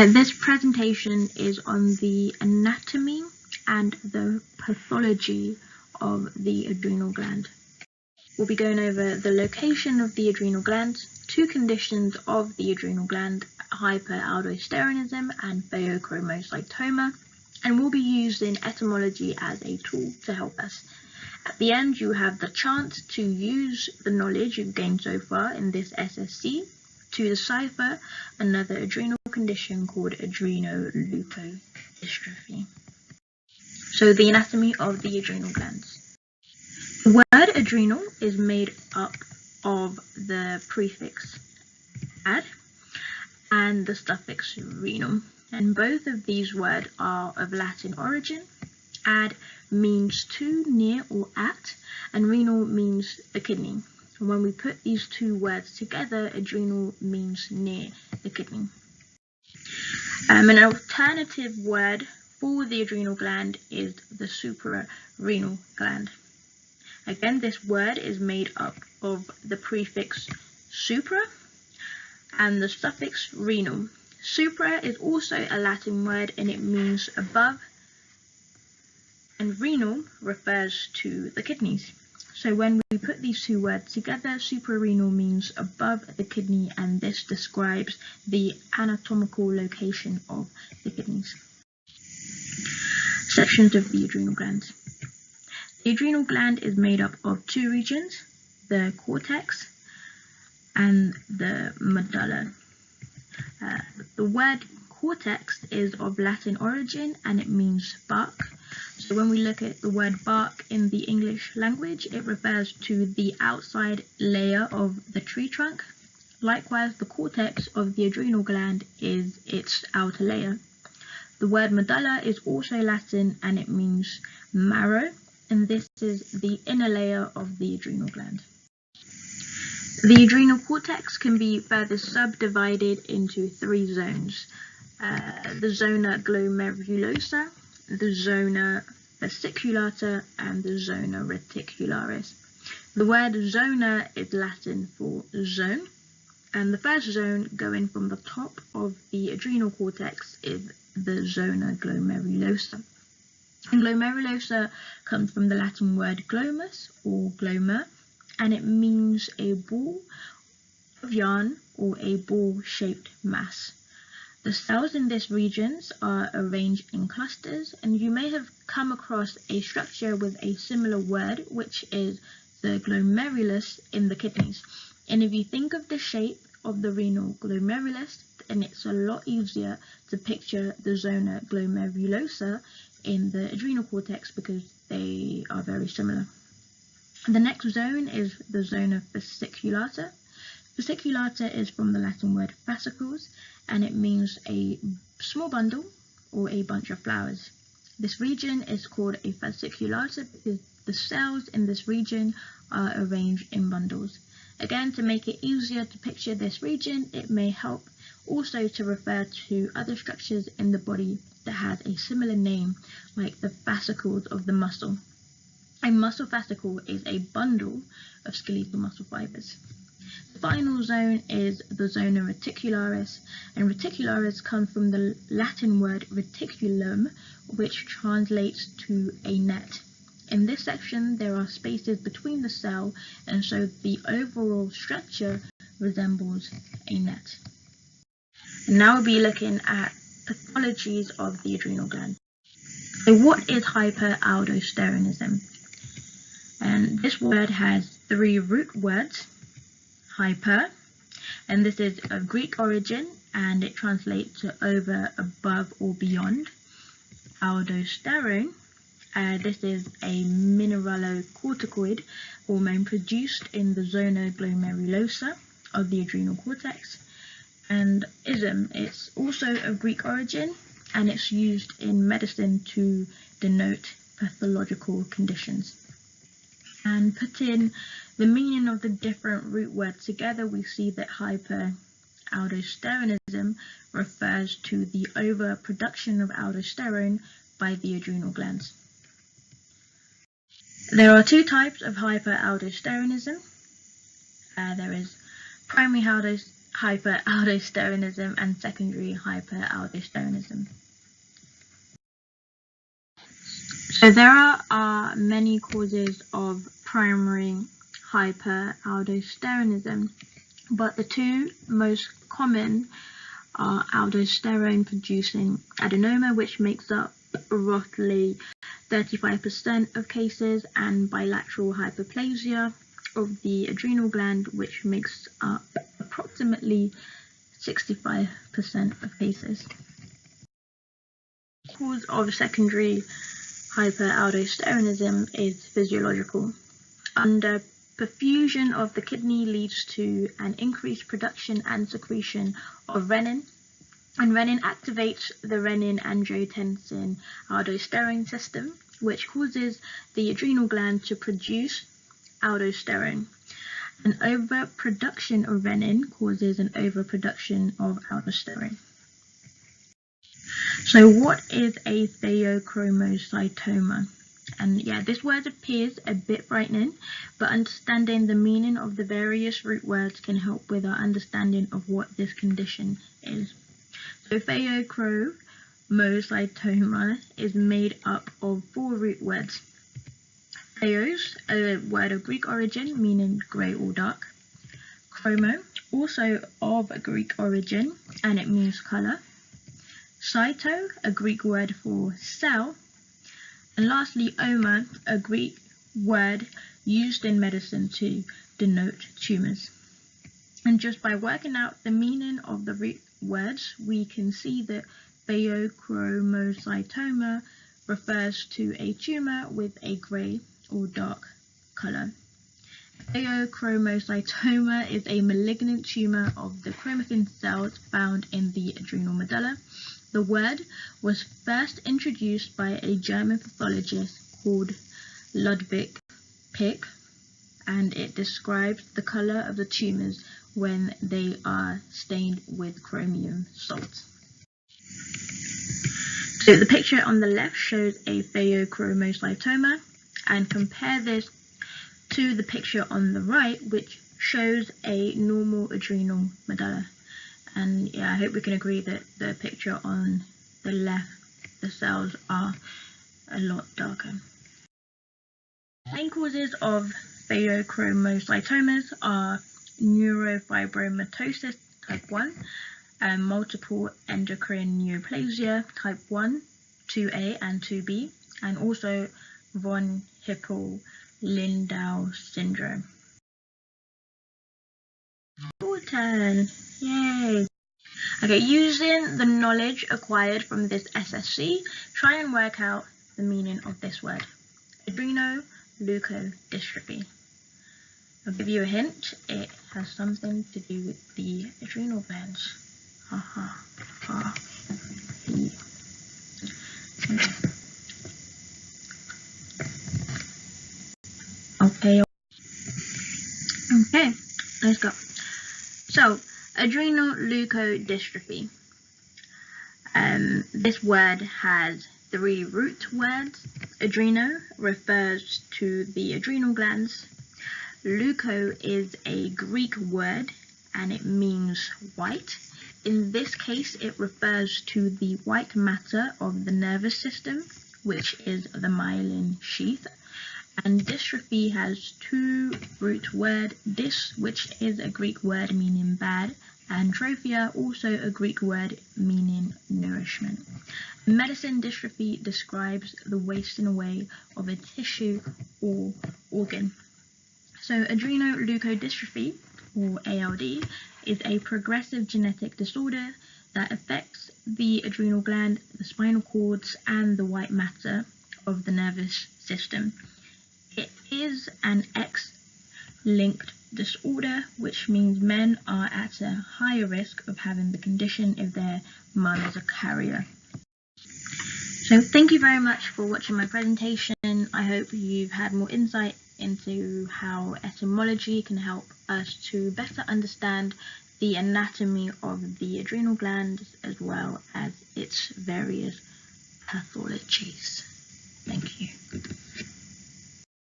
This presentation is on the anatomy and the pathology of the adrenal gland. We'll be going over the location of the adrenal gland, two conditions of the adrenal gland, hyperaldosteronism and pheochromocytoma, and we'll be using etymology as a tool to help us. At the end, you have the chance to use the knowledge you've gained so far in this SSC to decipher another adrenal condition called adrenoleukodystrophy. So the anatomy of the adrenal glands. The word adrenal is made up of the prefix ad and the suffix renal, and both of these words are of Latin origin. Ad means to, near or at, and renal means the kidney. And when we put these two words together, adrenal means near the kidney. An alternative word for the adrenal gland is the suprarenal gland. Again, this word is made up of the prefix supra and the suffix renal. Supra is also a Latin word and it means above, and renal refers to the kidneys. So when we put these two words together, suprarenal means above the kidney, and this describes the anatomical location of the kidneys. Sections of the adrenal glands. The adrenal gland is made up of two regions, the cortex and the medulla. The word cortex is of Latin origin and it means bark. So when we look at the word bark in the English language, it refers to the outside layer of the tree trunk. Likewise, the cortex of the adrenal gland is its outer layer. The word medulla is also Latin and it means marrow, and this is the inner layer of the adrenal gland. The adrenal cortex can be further subdivided into three zones. The zona glomerulosa, the zona fasciculata, and the zona reticularis. The word zona is Latin for zone, and the first zone going from the top of the adrenal cortex is the zona glomerulosa. And glomerulosa comes from the Latin word glomus or glomer, and it means a ball of yarn or a ball-shaped mass. The cells in this region are arranged in clusters, and you may have come across a structure with a similar word, which is the glomerulus in the kidneys. And if you think of the shape of the renal glomerulus, then it's a lot easier to picture the zona glomerulosa in the adrenal cortex because they are very similar. The next zone is the zona fasciculata. Fasciculata is from the Latin word fascicles, and it means a small bundle or a bunch of flowers. This region is called a fasciculata because the cells in this region are arranged in bundles. Again, to make it easier to picture this region, it may help also to refer to other structures in the body that has a similar name, like the fascicles of the muscle. A muscle fascicle is a bundle of skeletal muscle fibers. The final zone is the zona reticularis, and reticularis comes from the Latin word reticulum, which translates to a net. In this section, there are spaces between the cell, and so the overall structure resembles a net. And now we'll be looking at pathologies of the adrenal gland. So what is hyperaldosteronism? And this word has three root words. Hyper, and this is of Greek origin and it translates to over, above or beyond. Aldosterone, this is a mineralocorticoid hormone produced in the zona glomerulosa of the adrenal cortex. And ism, it's also of Greek origin and it's used in medicine to denote pathological conditions. And putting the meaning of the different root words together, we see that hyperaldosteronism refers to the overproduction of aldosterone by the adrenal glands. There are two types of hyperaldosteronism. There is primary hyperaldosteronism and secondary hyperaldosteronism. So there are many causes of primary hyperaldosteronism, but the two most common are aldosterone producing adenoma, which makes up roughly 35% of cases, and bilateral hyperplasia of the adrenal gland, which makes up approximately 65% of cases. The cause of secondary hyperaldosteronism is physiological. Under perfusion of the kidney leads to an increased production and secretion of renin, and renin activates the renin-angiotensin-aldosterone system, which causes the adrenal gland to produce aldosterone. An overproduction of renin causes an overproduction of aldosterone. So what is a pheochromocytoma? And yeah, this word appears a bit frightening, but understanding the meaning of the various root words can help with our understanding of what this condition is. So pheochromocytoma is made up of 4 root words. Pheos, a word of Greek origin meaning grey or dark. Chromo, also of Greek origin, and it means colour. Cyto, a Greek word for cell. And lastly, oma, a Greek word used in medicine to denote tumours. And just by working out the meaning of the root words, we can see that pheochromocytoma refers to a tumour with a grey or dark colour. Pheochromocytoma is a malignant tumour of the chromatin cells found in the adrenal medulla. The word was first introduced by a German pathologist called Ludwig Pick, and it describes the colour of the tumours when they are stained with chromium salt. So the picture on the left shows a pheochromocytoma, and compare this to the picture on the right, which shows a normal adrenal medulla. And yeah, I hope we can agree that the picture on the left, the cells are a lot darker. Main causes of pheochromocytomas are neurofibromatosis type 1, multiple endocrine neoplasia type 1, 2A and 2B, and also von Hippel-Lindau syndrome. Your turn. Yay! Okay, using the knowledge acquired from this SSC, try and work out the meaning of this word. Adrenoleukodystrophy. I'll give you a hint. It has something to do with the adrenal glands. Okay, let's go. So, adrenoleukodystrophy. This word has 3 root words. Adreno refers to the adrenal glands. Leuko is a Greek word and it means white. In this case, it refers to the white matter of the nervous system, which is the myelin sheath. And dystrophy has 2 root words, dys, which is a Greek word meaning bad, and trophia, also a Greek word meaning nourishment. In medicine, dystrophy describes the wasting away of a tissue or organ. So adrenoleukodystrophy, or ALD, is a progressive genetic disorder that affects the adrenal gland, the spinal cords, and the white matter of the nervous system. It is an X-linked disorder, which means men are at a higher risk of having the condition if their mum is a carrier. So thank you very much for watching my presentation. I hope you've had more insight into how etymology can help us to better understand the anatomy of the adrenal glands as well as its various pathologies. Thank you.